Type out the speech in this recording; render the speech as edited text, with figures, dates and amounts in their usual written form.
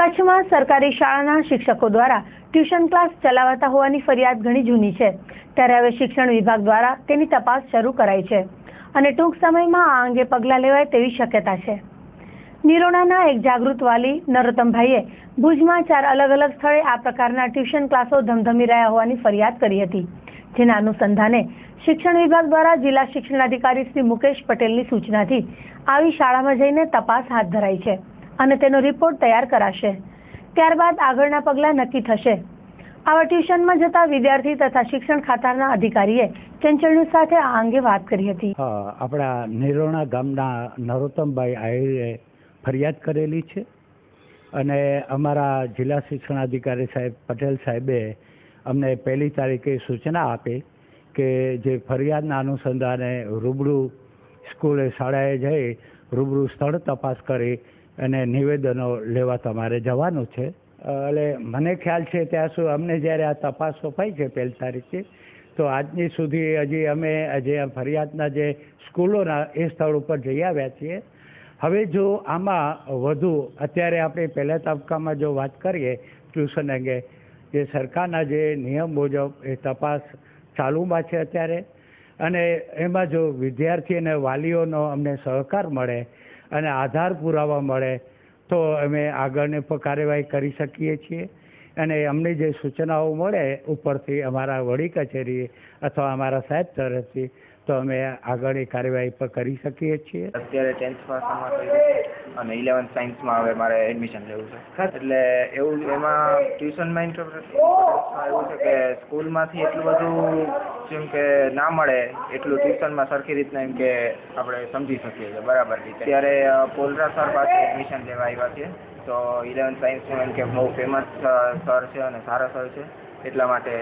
કચ્છમાં સરકારી શાળાના શિક્ષકો દ્વારા ટ્યુશન ક્લાસ ચલાવતા હોવાની ફરિયાદ ઘણી જૂની છે, ત્યારે હવે શિક્ષણ વિભાગ દ્વારા તેની તપાસ શરૂ કરાઈ છે અને ટૂંક સમયમાં આ અંગે પગલાં લેવાય તેવી શક્યતા છે। નિરોણાના એક જાગૃત વાલી નરોત્તમભાઈએ ભુજમાં 4 અલગ અલગ સ્થળે આ પ્રકારના ટ્યુશન ક્લાસો ધમધમી રહ્યા હોવાની ફરિયાદ કરી હતી, જેના અનુસંધાને શિક્ષણ વિભાગ દ્વારા જિલ્લા શિક્ષણાધિકારી શ્રી મુકેશ પટેલની સૂચનાથી આવી શાળામાં જઈને તપાસ હાથ ધરાઈ છે અને તેનો રિપોર્ટ તૈયાર કરાશે। ત્યારબાદ આગળના પગલાં નક્કી થશે। આવા ટ્યુશનમાં જતા વિદ્યાર્થી તથા શિક્ષણ ખાતાના અધિકારીએ ચંચળ ન્યૂઝ સાથે આ અંગે વાત કરી હતી। આપણા નિરોણા ગામના નરોત્તમભાઈ આહિરે ફરિયાદ કરેલી છે અને અમારા જિલ્લા શિક્ષણાધિકારી સાહેબ પટેલ સાહેબે અમને 1 તારીખે સૂચના આપી કે જે ફરિયાદના અનુસંધાને રૂબરૂ સ્કૂલે શાળાએ જઈ રૂબરૂ સ્થળ તપાસ કરી અને નિવેદનો લેવા તમારે જવાનું છે। એટલે મને ખ્યાલ છે ત્યાં સુધી અમને જ્યારે આ તપાસ સોંપાઈ છે 1 તારીખે, તો આજની સુધી હજી અમે જે ફરિયાદના જે સ્કૂલોના એ સ્થળ ઉપર જઈ આવ્યા છીએ। હવે જો આમાં વધુ અત્યારે આપણે પહેલા તબક્કામાં જો વાત કરીએ ટ્યુશન અંગે, જે સરકારના જે નિયમ મુજબ એ તપાસ ચાલુમાં છે અત્યારે, અને એમાં જો વિદ્યાર્થી અને વાલીઓનો અમને સહકાર મળે અને આધાર પુરાવા મળે તો અમે આગળની કાર્યવાહી કરી શકીએ છીએ। અને અમને જે સૂચનાઓ મળે ઉપરથી અમારા વડી કચેરી અથવા અમારા સાહેબ તરફથી, તો અમે આગળની કાર્યવાહી પર કરી શકીએ છીએ। અત્યારે 10th પાસમાં થયું અને 11th સાયન્સમાં હવે મારે એડમિશન લેવું છે, એટલે એવું એમાં ટ્યુશનમાં ઇન્ટરપ્રિટેશનમાં એવું છે કે સ્કૂલમાંથી એટલું બધું જેમ કે ના મળે એટલું ટ્યુશનમાં સરખી રીતના એમ કે આપણે સમજી શકીએ છીએ બરાબર રીતે। ત્યારે પોલરા સર પાસે એડમિશન લેવા આવ્યા છે, તો 11th સાયન્સનું એમ કે બહુ ફેમસ સર છે અને સારા સર છે, એટલા માટે